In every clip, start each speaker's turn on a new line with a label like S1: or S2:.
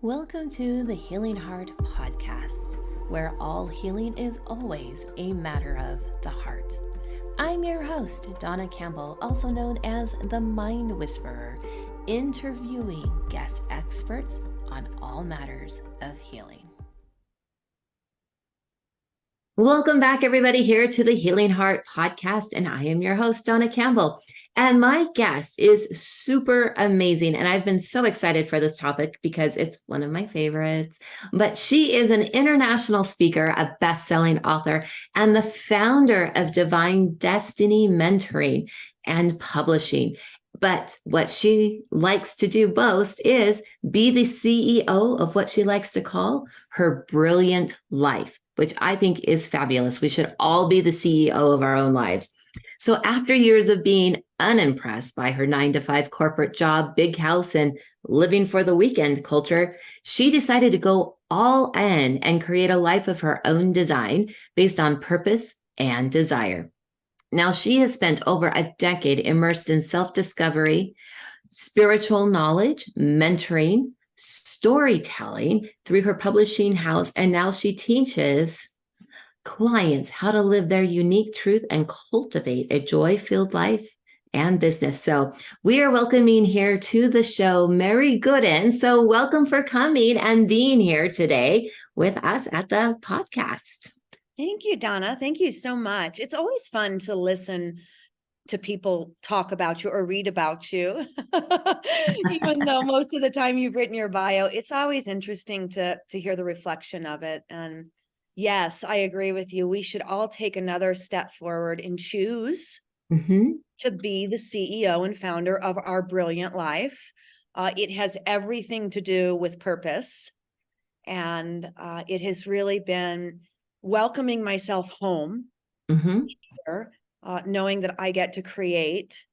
S1: Welcome to the Healing Heart Podcast, where all healing is always a matter of the heart. I'm your host, Donna Campbell, also known as the Mind Whisperer, interviewing guest experts on all matters of healing. Welcome back, everybody, here to the Healing Heart Podcast, and I am your host, Donna Campbell. And my guest is super amazing, and I've been so excited for this topic because it's one of my favorites. But she is an international speaker, a best-selling author, and the founder of Divine Destiny Mentoring and Publishing. But what she likes to do most is be the CEO of what she likes to call her brilliant life, which I think is fabulous. We should all be the CEO of our own lives. So after years of being unimpressed by her 9-to-5 corporate job, big house, and living for the weekend culture, she decided to go all in and create a life of her own design based on purpose and desire. Now, she has spent over a decade immersed in self-discovery, spiritual knowledge, mentoring, storytelling through her publishing house, and now she teaches clients how to live their unique truth and cultivate a joy-filled life and business. So we are welcoming here to the show Mary Gooden. So welcome for coming and being here today with us at the podcast.
S2: Thank you, Donna. Thank you so much. It's always fun to listen to people talk about you or read about you. Even though most of the time you've written your bio, it's always interesting to hear the reflection of it. And yes, I agree with you. We should all take another step forward and choose to be the CEO and founder of our brilliant life. It has everything to do with purpose. And it has really been welcoming myself home, here, knowing that I get to create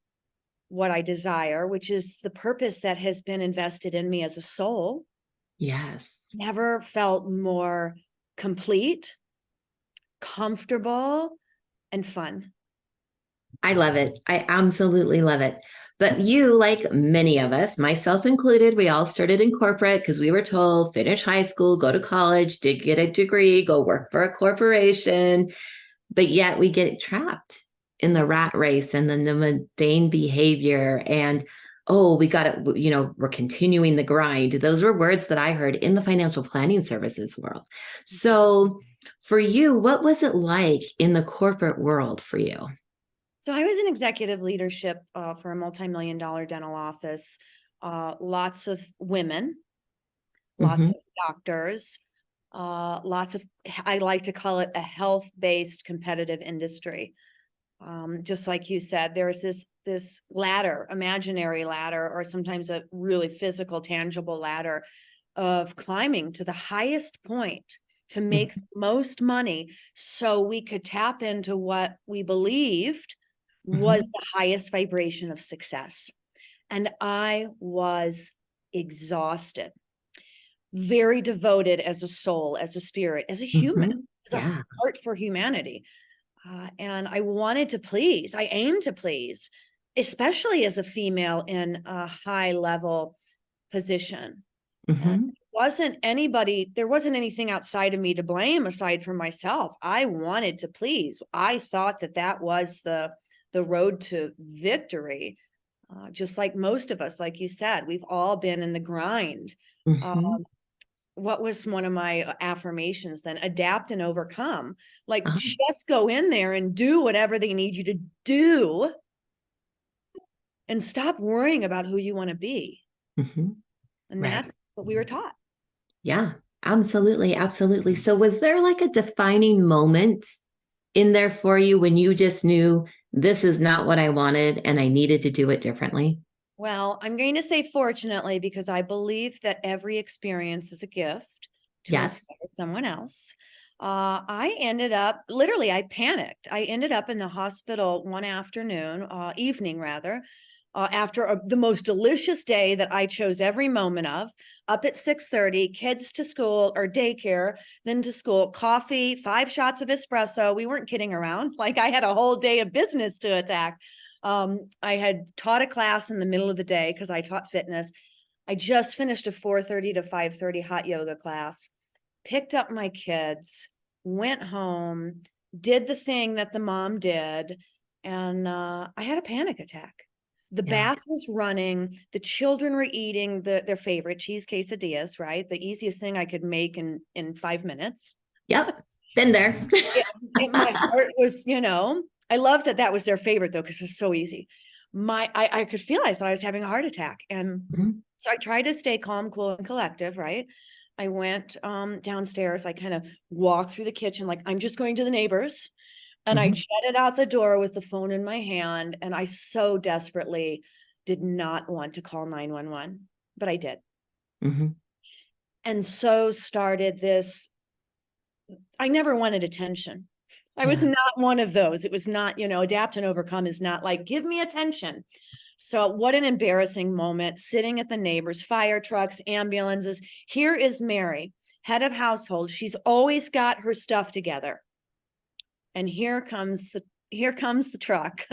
S2: what I desire, which is the purpose that has been invested in me as a soul.
S1: Yes.
S2: Never felt more complete, comfortable, and fun.
S1: I love it. I absolutely love it. But you, like many of us, myself included, we all started in corporate because we were told finish high school, go to college, get a degree, go work for a corporation. But yet we get trapped in the rat race and then the mundane behavior. And, oh, we got it, we're continuing the grind. Those were words that I heard in the financial planning services world. So for you, what was it like in the corporate world for you?
S2: So I was in executive leadership for a multi-million-dollar dental office, lots of women, lots of doctors, lots of, I like to call it a health-based competitive industry. Just like you said, there's this ladder, imaginary ladder, or sometimes a really physical, tangible ladder of climbing to the highest point to make the most money so we could tap into what we believed was the highest vibration of success. And I was exhausted, very devoted as a soul, as a spirit, as a human, as a heart for humanity. And I wanted to please, I aimed to please, especially as a female in a high level position. And there wasn't anything outside of me to blame aside from myself. I wanted to please. I thought that was the road to victory. Just like most of us, like you said, we've all been in the grind. What was one of my affirmations then? Adapt and overcome. Like just go in there and do whatever they need you to do and stop worrying about who you want to be. And that's what we were taught.
S1: Yeah, absolutely. Absolutely. So was there like a defining moment in there for you when you just knew this is not what I wanted and I needed to do it differently?
S2: Well, I'm going to say fortunately, because I believe that every experience is a gift to inspire someone else. I ended up, literally, I panicked. I ended up in the hospital one evening rather, after the most delicious day that I chose every moment of, up at 6:30, kids to school or daycare, then to school, coffee, 5 shots of espresso. We weren't kidding around. Like I had a whole day of business to attack. I had taught a class in the middle of the day because I taught fitness. I just finished a 4:30 to 5:30 hot yoga class, picked up my kids, went home, did the thing that the mom did, and I had a panic attack. The
S1: Yeah.
S2: bath was running. The children were eating their favorite cheese quesadillas, right? The easiest thing I could make in 5 minutes.
S1: Yep. Been there.
S2: My heart was, I love that was their favorite though, because it was so easy. I could feel it. I thought I was having a heart attack. And
S1: Mhm.
S2: so I tried to stay calm, cool, and collective, right? I went downstairs. I kind of walked through the kitchen, like I'm just going to the neighbors. And I
S1: Mhm.
S2: jetted out the door with the phone in my hand. And I so desperately did not want to call 911, but I did.
S1: Mhm.
S2: And so started this. I never wanted attention. I was
S1: Yeah.
S2: not one of those. It was not, adapt and overcome is not like, give me attention. So what an embarrassing moment, sitting at the neighbors, fire trucks, ambulances. Here is Mary, head of household. She's always got her stuff together. And here comes the truck.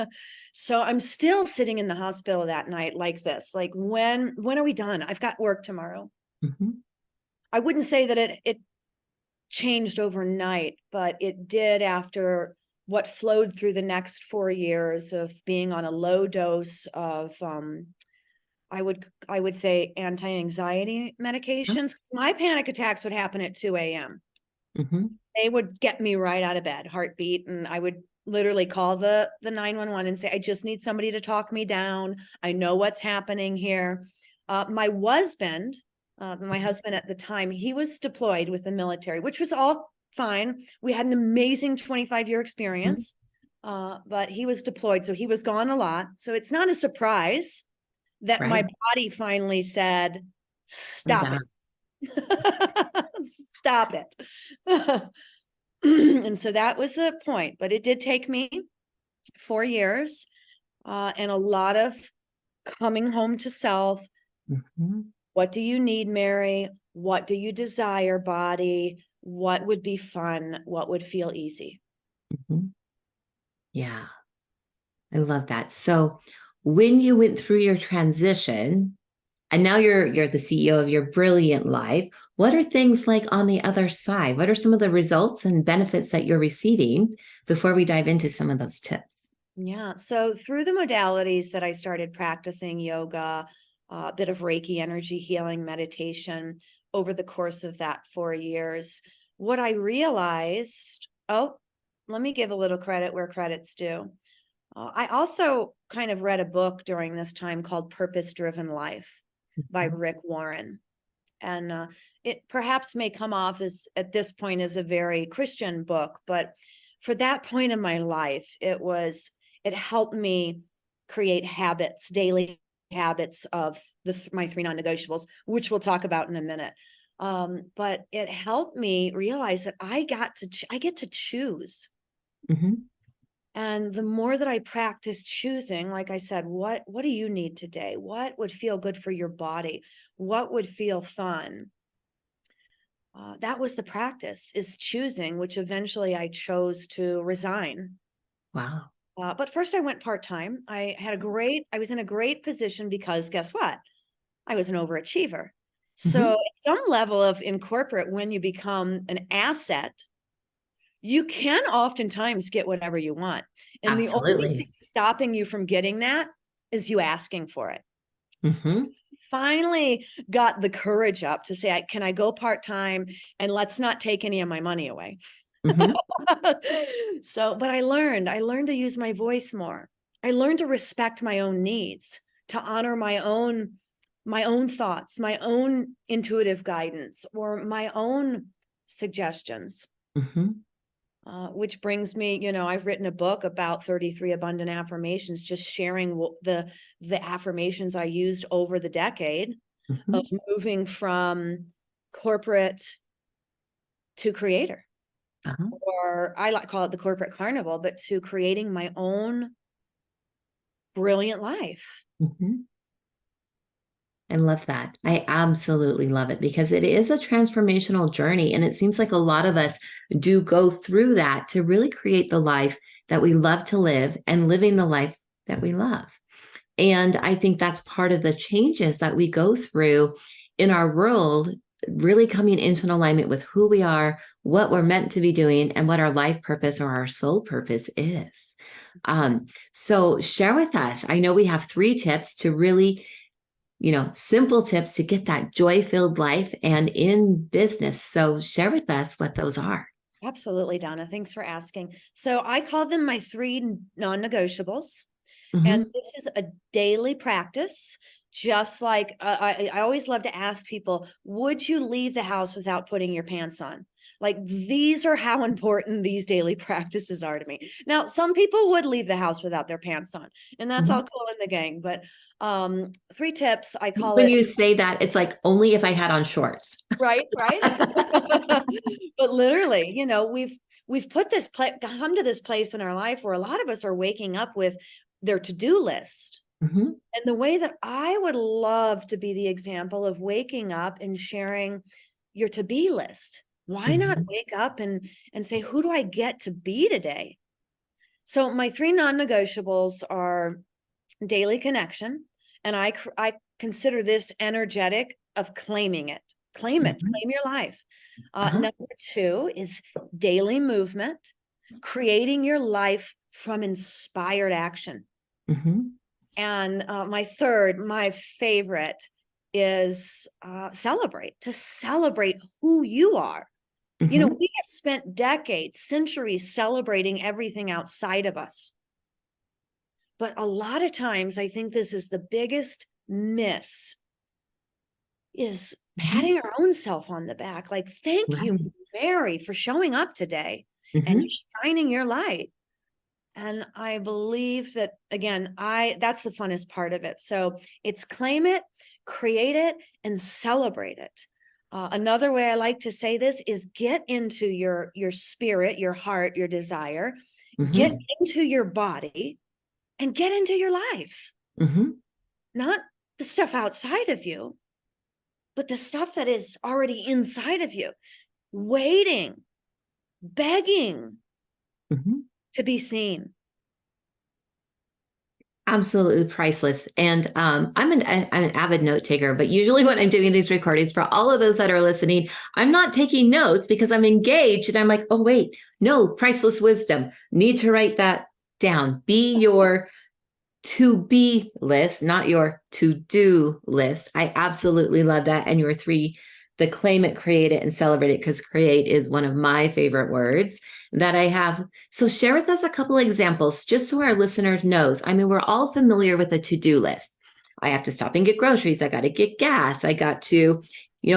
S2: So I'm still sitting in the hospital that night like this, like when are we done? I've got work tomorrow.
S1: Mhm.
S2: I wouldn't say that it changed overnight, but it did after what flowed through the next 4 years of being on a low dose of I would say anti-anxiety medications. My panic attacks would happen at 2 a.m.
S1: Mhm.
S2: They would get me right out of bed, heartbeat, and I would literally call the 911 and say, I just need somebody to talk me down. I know what's happening here. My husband at the time, he was deployed with the military, which was all fine. We had an amazing 25-year
S1: Mhm.
S2: experience, but he was deployed, so he was gone a lot. So it's not a surprise that my
S1: Right.
S2: body finally said,
S1: I'm
S2: stop
S1: down.
S2: it. Stop it. And so that was the point, but it did take me 4 years and a lot of coming home to self.
S1: Mhm.
S2: What do you need, Mary? What do you desire, body? What would be fun? What would feel easy?
S1: Mhm. Yeah. I love that. So when you went through your transition, and now you're the CEO of your brilliant life, what are things like on the other side? What are some of the results and benefits that you're receiving before we dive into some of those tips?
S2: Yeah. So through the modalities that I started practicing yoga, a bit of Reiki energy healing meditation over the course of that 4 years, what I realized, let me give a little credit where credit's due. I also kind of read a book during this time called Purpose Driven Life by
S1: Mhm.
S2: Rick Warren. And it perhaps may come off as at this point as a very Christian book, but for that point in my life, it helped me create habits, daily habits of my three non-negotiables, which we'll talk about in a minute. But it helped me realize that I get to choose.
S1: Mhm.
S2: And the more that I practice choosing, like I said, what do you need today? What would feel good for your body? What would feel fun? That was the practice, is choosing, which eventually I chose to resign.
S1: Wow.
S2: But first I went part-time. I was in a great position because guess what? I was an overachiever. So
S1: Mhm.
S2: at some level of in corporate, when you become an asset, you can oftentimes get whatever you want. And the only thing
S1: Absolutely.
S2: stopping you from getting that is you asking for it. So
S1: Mhm.
S2: I finally got the courage up to say, can I go part-time and let's not take any of my money away.
S1: Mhm.
S2: But I learned to use my voice more. I learned to respect my own needs, to honor my own thoughts, my own intuitive guidance, or my own suggestions.
S1: Mhm.
S2: Which brings me, I've written a book about 33 abundant affirmations, just sharing the affirmations I used over the decade of
S1: Mhm.
S2: moving from corporate to creator,
S1: Uh-huh.
S2: or I like call it the corporate carnival, but to creating my own brilliant life.
S1: Mhm. I love that. I absolutely love it because it is a transformational journey. And it seems like a lot of us do go through that to really create the life that we love to live and living the life that we love. And I think that's part of the changes that we go through in our world, really coming into an alignment with who we are, what we're meant to be doing, and what our life purpose or our soul purpose is. So share with us. I know we have 3 tips to really, simple tips to get that joy-filled life and in business. So share with us what those are.
S2: Absolutely, Donna. Thanks for asking. So I call them my 3 non-negotiables. And
S1: Mm-hmm.
S2: this is a daily practice. Just like I always love to ask people, would you leave the house without putting your pants on? Like, these are how important these daily practices are to me. Now, some people would leave the house without their pants on, and that's all
S1: Mm-hmm.
S2: cool in the gang. But 3 tips, I call
S1: When
S2: it.
S1: you say that, it's like only if I had on shorts.
S2: Right, right. But literally, we've put this come to this place in our life where a lot of us are waking up with their to-do list.
S1: Mm-hmm.
S2: And the way that I would love to be the example of waking up and sharing your to-be list. Why not
S1: Mm-hmm.
S2: wake up and say, who do I get to be today? So my 3 non-negotiables are daily connection. And I consider this energetic of claiming it. Claim it,
S1: Mm-hmm.
S2: claim your life.
S1: Uh-huh.
S2: Number 2 is daily movement, creating your life from inspired action.
S1: Mm-hmm.
S2: And my favorite is to celebrate who you are.
S1: Mm-hmm.
S2: We have spent decades, centuries celebrating everything outside of us. But a lot of times, I think this is the biggest miss, is
S1: Mm-hmm.
S2: patting our own self on the back. Like, thank you,
S1: Right.
S2: Mary, for showing up today and
S1: Mm-hmm.
S2: shining your light. And I believe that, again, that's the funnest part of it. So it's claim it, create it, and celebrate it. Another way I like to say this is get into your spirit, your heart, your desire, get
S1: Mm-hmm.
S2: into your body, and get into your life.
S1: Mm-hmm.
S2: Not the stuff outside of you, but the stuff that is already inside of you, waiting, begging
S1: Mm-hmm.
S2: to be seen.
S1: Absolutely priceless. And I'm an avid note taker, but usually when I'm doing these recordings for all of those that are listening, I'm not taking notes because I'm engaged and I'm like, oh, wait, no, priceless wisdom. Need to write that down. Be your to be list, not your to do list. I absolutely love that. And your 3, the claim it, create it, and celebrate it, because create is one of my favorite words that I have. So share with us a couple of examples just so our listener knows. I mean, we're all familiar with a to-do list. I have to stop and get groceries. I got to get gas. I got to,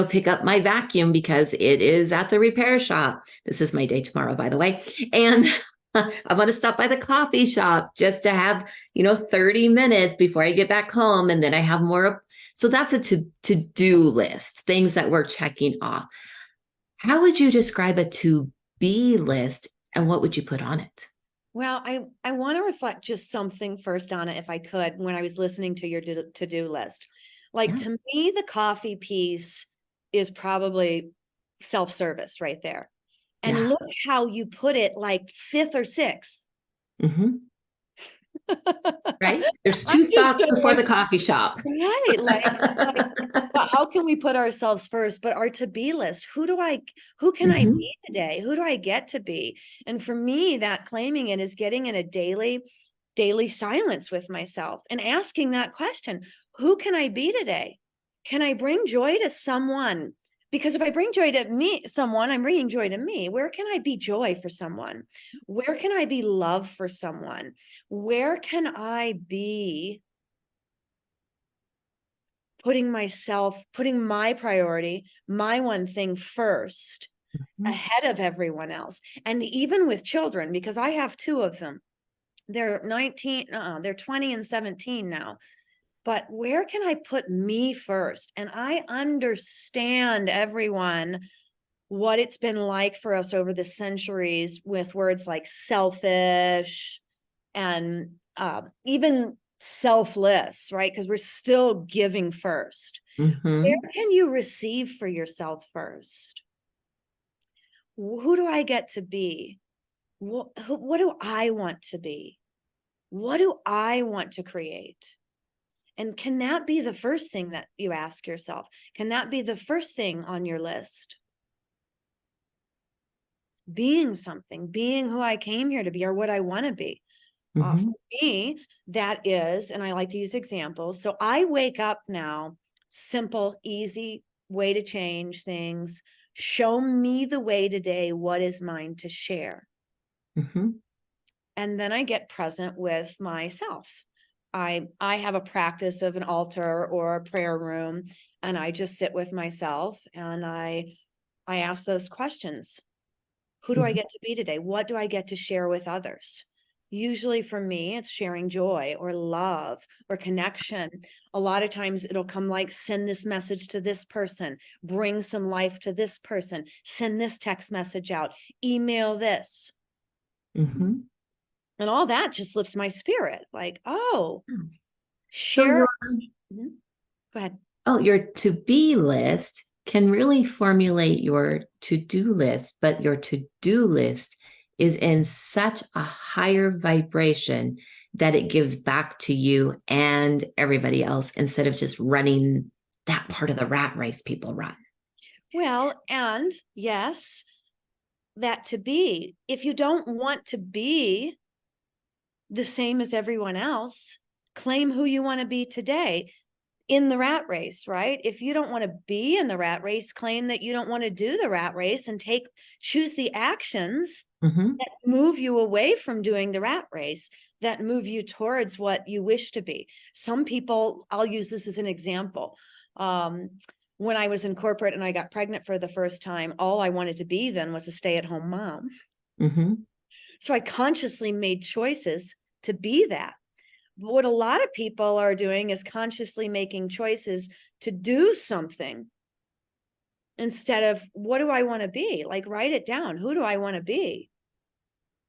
S1: pick up my vacuum because it is at the repair shop. This is my day tomorrow, by the way. And I want to stop by the coffee shop just to have, 30 minutes before I get back home. And then I have more. So that's a to-do list, things that we're checking off. How would you describe a to-be list and what would you put on it?
S2: Well, I want to reflect just something first, Donna, if I could, when I was listening to your to-do list. Like,
S1: Yeah.
S2: to me, the coffee piece is probably self-service right there. And
S1: Yeah.
S2: look how you put it, like 5th or 6th.
S1: Mm-hmm. Right. There's
S2: I'm
S1: 2
S2: just
S1: stops before
S2: going,
S1: the coffee shop.
S2: right, like, but how can we put ourselves first? But our to-be list, who can I
S1: Mm-hmm.
S2: be today? Who do I get to be? And for me, that claiming it is getting in a daily silence with myself and asking that question, who can I be today? Can I bring joy to someone? Because if I bring joy to someone, I'm bringing joy to me. Where can I be joy for someone? Where can I be love for someone? Where can I be putting my priority, my one thing first, ahead of everyone else? And even with children, because I have 2 of them, they're 19, they're 20 and 17 now. But where can I put me first? And I understand, everyone, what it's been like for us over the centuries with words like selfish and even selfless, right? Because we're still giving first. Where
S1: Mm-hmm.
S2: can you receive for yourself first? Who do I get to be? What do I want to be? What do I want to create? And can that be the first thing that you ask yourself? Can that be the first thing on your list? Being something, being who I came here to be, or what I want to be. For me, that is, and I like to use examples. So I wake up now, simple, easy way to change things. Show me the way today. What is mine to share? And then I get present with myself. I have a practice of an altar or a prayer room, and I just sit with myself and I ask those questions. Who do I get to be today? What do I get to share with others? Usually for me, it's sharing joy or love or connection. A lot of times it'll come like, send this message to this person, bring some life to this person, send this text message out, email this. And all that just lifts my spirit. Like, oh, share. Go ahead.
S1: Oh, your to-be list can really formulate your to-do list, but your to-do list is in such a higher vibration that it gives back to you and everybody else instead of just running that part of the rat race people run.
S2: Well, and yes, that to be, if you don't want to be the same as everyone else, claim who you want to be today in the rat race, right? If you don't want to be in the rat race, claim that you don't want to do the rat race and choose the actions that move you away from doing the rat race, that move you towards what you wish to be. Some people, I'll use this as an example. When I was in corporate and I got pregnant for the first time, all I wanted to be then was a stay-at-home mom. So I consciously made choices to be that. But what a lot of people are doing is consciously making choices to do something instead of, what do I want to be? Like, write it down. Who do I want to be?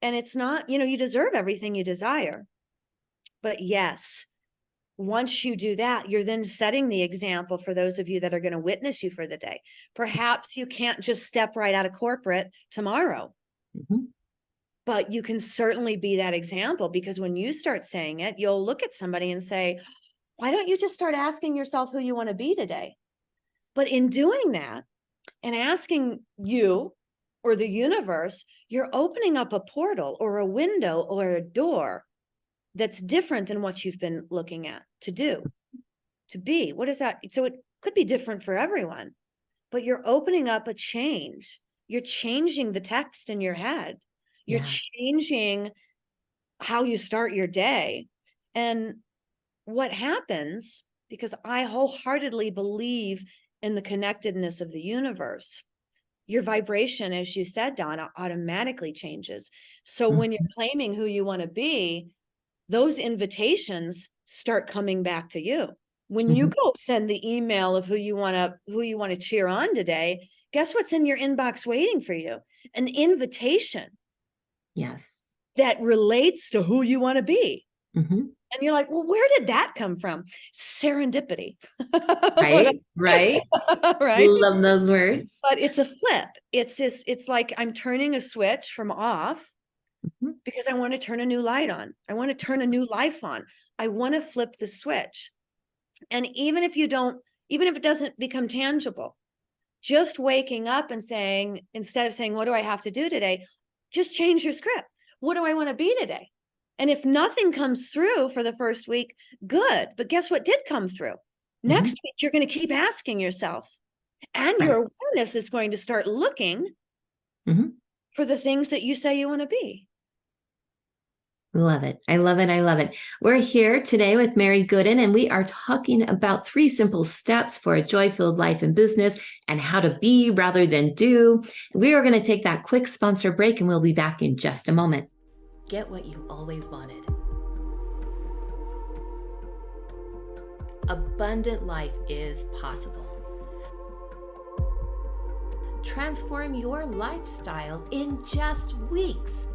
S2: And it's not, you deserve everything you desire. But yes, once you do that, you're then setting the example for those of you that are going to witness you for the day. Perhaps you can't just step right out of corporate tomorrow. But you can certainly be that example, because when you start saying it, you'll look at somebody and say, why don't you just start asking yourself who you want to be today? But in doing that and asking you or the universe, you're opening up a portal or a window or a door that's different than what you've been looking at to do, to be. What is that? So it could be different for everyone, but you're opening up a change. You're changing the text in your head. You're changing how you start your day. And what happens, because I wholeheartedly believe in the connectedness of the universe, your vibration, as you said, Donna, automatically changes. So when you're claiming who you want to be, those invitations start coming back to you. When you go send the email of who you want to cheer on today, guess what's in your inbox waiting for you? An invitation.
S1: Yes.
S2: That relates to who you want to be. And you're like, well, where did that come from? Serendipity.
S1: Right. Right. Love those words.
S2: But it's a flip. It's like I'm turning a switch from off because I want to turn a new light on. I want to turn a new life on. I want to flip the switch. And even if it doesn't become tangible, just waking up and saying, instead of saying, what do I have to do today? Just change your script. What do I want to be today? And if nothing comes through for the first week, good. But guess what did come through? Next week, you're going to keep asking yourself, and your awareness is going to start looking for the things that you say you want to be.
S1: Love it. I love it. I love it. We're here today with Mary Gooden, and we are talking about 3 simple steps for a joy-filled life and business and how to be rather than do. We are going to take that quick sponsor break, and we'll be back in just a moment. Get what you always wanted. Abundant life is possible. Transform your lifestyle in just weeks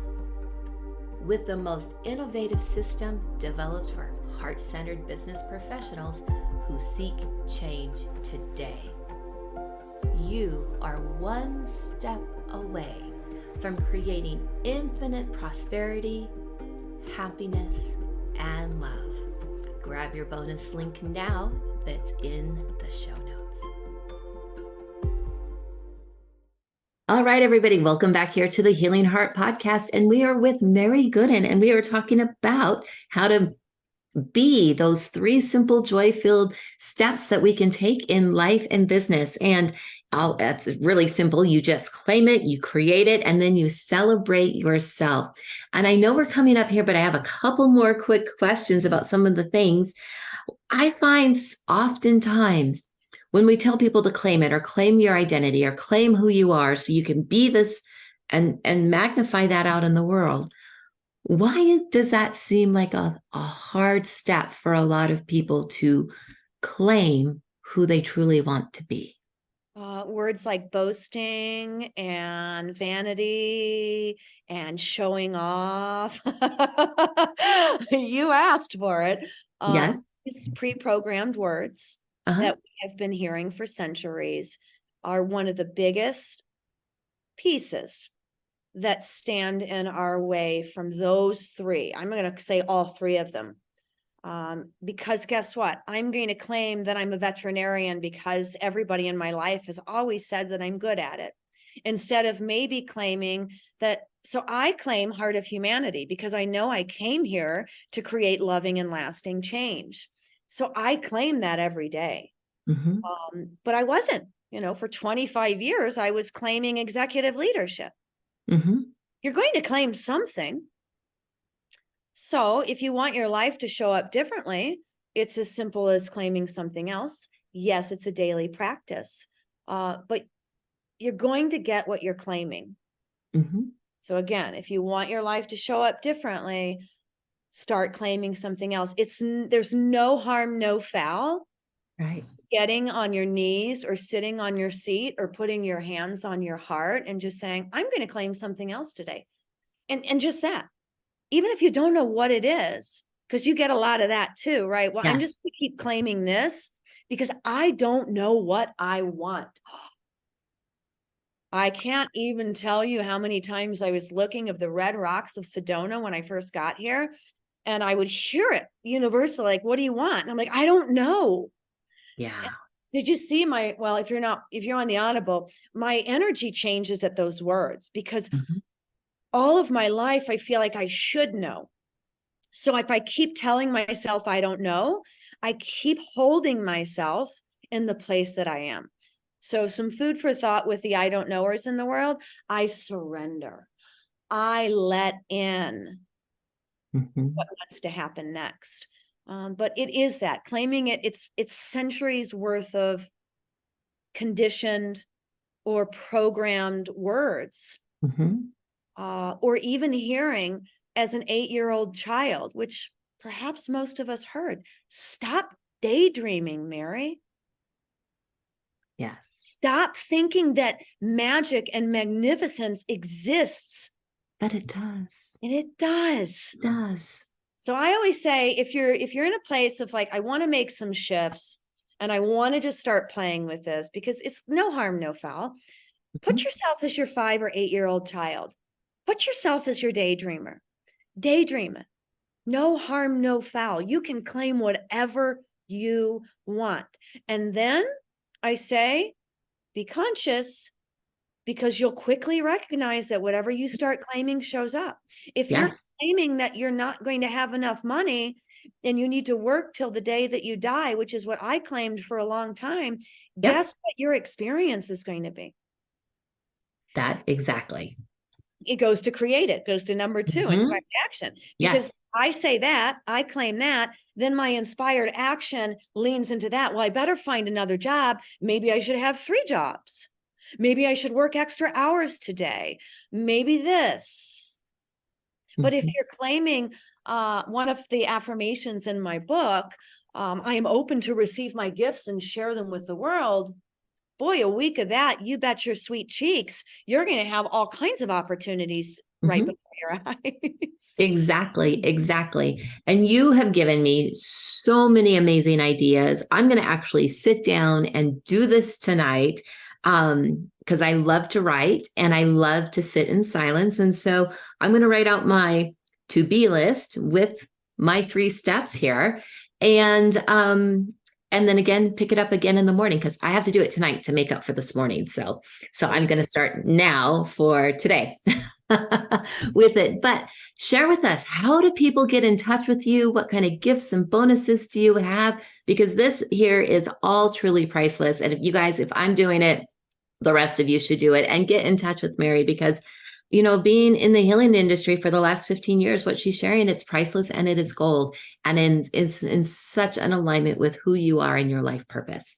S1: with the most innovative system developed for heart-centered business professionals who seek change today. You are one step away from creating infinite prosperity, happiness, and love. grab your bonus link now that's in the show notes. All right, everybody, welcome back here to the Healing Heart Podcast. And we are with Mary Gooden, and we are talking about how to be those 3 simple joy-filled steps that we can take in life and business. And that's really simple. You just claim it, you create it, and then you celebrate yourself. And I know we're coming up here, but I have a couple more quick questions about some of the things. I find oftentimes when we tell people to claim it or claim your identity or claim who you are so you can be this and magnify that out in the world, why does that seem like a hard step for a lot of people to claim who they truly want to be?
S2: Words like boasting and vanity and showing off. You asked for it.
S1: Yes.
S2: These pre-programmed words that we have been hearing for centuries are one of the biggest pieces that stand in our way from those 3. I'm going to say all 3 of them. Because guess what? I'm going to claim that I'm a veterinarian because everybody in my life has always said that I'm good at it. Instead of maybe claiming that, so I claim Heart of Humanity because I know I came here to create loving and lasting change. So I claim that every day. But I wasn't, for 25 years, I was claiming executive leadership. You're going to claim something. So if you want your life to show up differently, it's as simple as claiming something else. Yes, it's a daily practice, but you're going to get what you're claiming. So again, if you want your life to show up differently, start claiming something else. There's no harm, no foul.
S1: Right.
S2: Getting on your knees or sitting on your seat or putting your hands on your heart and just saying, I'm going to claim something else today. And just that, even if you don't know what it is, because you get a lot of that too, right? Well, I'm just going to keep claiming this because I don't know what I want. I can't even tell you how many times I was looking of the red rocks of Sedona when I first got here, and I would hear it universal, like, what do you want? And I'm like, I don't know.
S1: Yeah.
S2: Did you see if you're on the Audible, my energy changes at those words because all of my life, I feel like I should know. So if I keep telling myself I don't know, I keep holding myself in the place that I am. So some food for thought with the I don't knowers in the world. I surrender. I let in what wants to happen next. But it is that claiming it. It's centuries worth of conditioned or programmed words, or even hearing as an 8-year-old child, which perhaps most of us heard. Stop daydreaming, Mary.
S1: Yes.
S2: Stop thinking that magic and magnificence exists.
S1: But it does.
S2: And it does.
S1: It does.
S2: So I always say, if you're in a place of like, I want to make some shifts and I want to just start playing with this because it's no harm, no foul. Put yourself as your 5 or 8-year-old child. Put yourself as your daydreamer. Daydream it. No harm, no foul. You can claim whatever you want. And then I say, be conscious, because you'll quickly recognize that whatever you start claiming shows up. If you're claiming that you're not going to have enough money and you need to work till the day that you die, which is what I claimed for a long time, guess what your experience is going to be?
S1: That exactly.
S2: It goes to create it, goes to number 2, inspired action. Because I say that, I claim that, then my inspired action leans into that. Well, I better find another job. Maybe I should have 3 jobs. Maybe I should work extra hours today. Maybe this. But if you're claiming one of the affirmations in my book, I am open to receive my gifts and share them with the world. Boy, a week of that, you bet your sweet cheeks, you're going to have all kinds of opportunities right before your eyes.
S1: Exactly. And you have given me so many amazing ideas. I'm going to actually sit down and do this tonight because I love to write and I love to sit in silence. And so I'm going to write out my to-be list with my 3 steps here. And then again, pick it up again in the morning because I have to do it tonight to make up for this morning. So I'm going to start now for today with it. But share with us, how do people get in touch with you? What kind of gifts and bonuses do you have? Because this here is all truly priceless. And if you guys, if I'm doing it, the rest of you should do it and get in touch with Mary because, being in the healing industry for the last 15 years, what she's sharing, it's priceless and it is gold. And it's in such an alignment with who you are in your life purpose.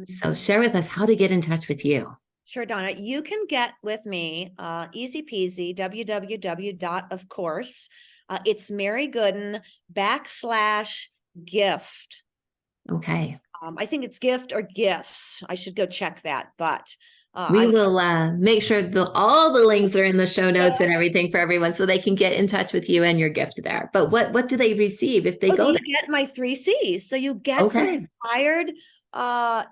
S1: So share with us how to get in touch with you.
S2: Sure, Donna. You can get with me, easy peasy, of course, it's Mary Gooden /gift.
S1: Okay.
S2: I think it's gift or gifts. I should go check that, but
S1: we will make sure all the links are in the show notes and everything for everyone so they can get in touch with you and your gift there. But what do they receive if they go there?
S2: You get my 3 C's. So you get some inspired,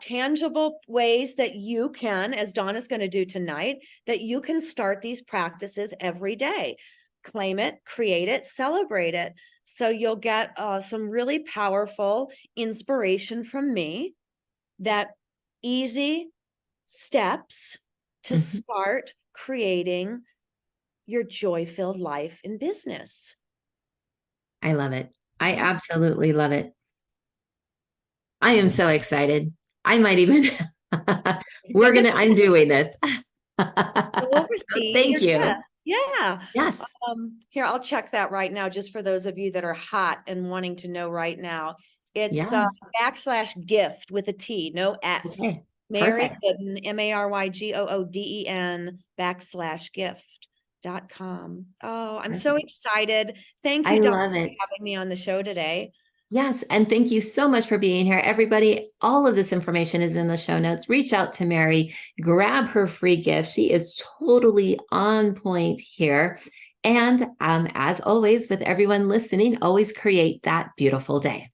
S2: tangible ways that you can, as Donna's going to do tonight, that you can start these practices every day. Claim it, create it, celebrate it. So you'll get some really powerful inspiration from me, that easy steps to start creating your joy-filled life in business.
S1: I love it. I absolutely love it. I am so excited. I might even, I'm doing this. Thank you.
S2: Yeah.
S1: Yes.
S2: Here, I'll check that right now, just for those of you that are hot and wanting to know right now. It's /gift with a T, no S.
S1: Okay.
S2: Mary Gooden, MaryGooden /gift.com. Oh, I'm so excited. Thank you, Donna, for having me on the show today.
S1: Yes. And thank you so much for being here. Everybody, all of this information is in the show notes. Reach out to Mary, grab her free gift. She is totally on point here. And as always, with everyone listening, always create that beautiful day.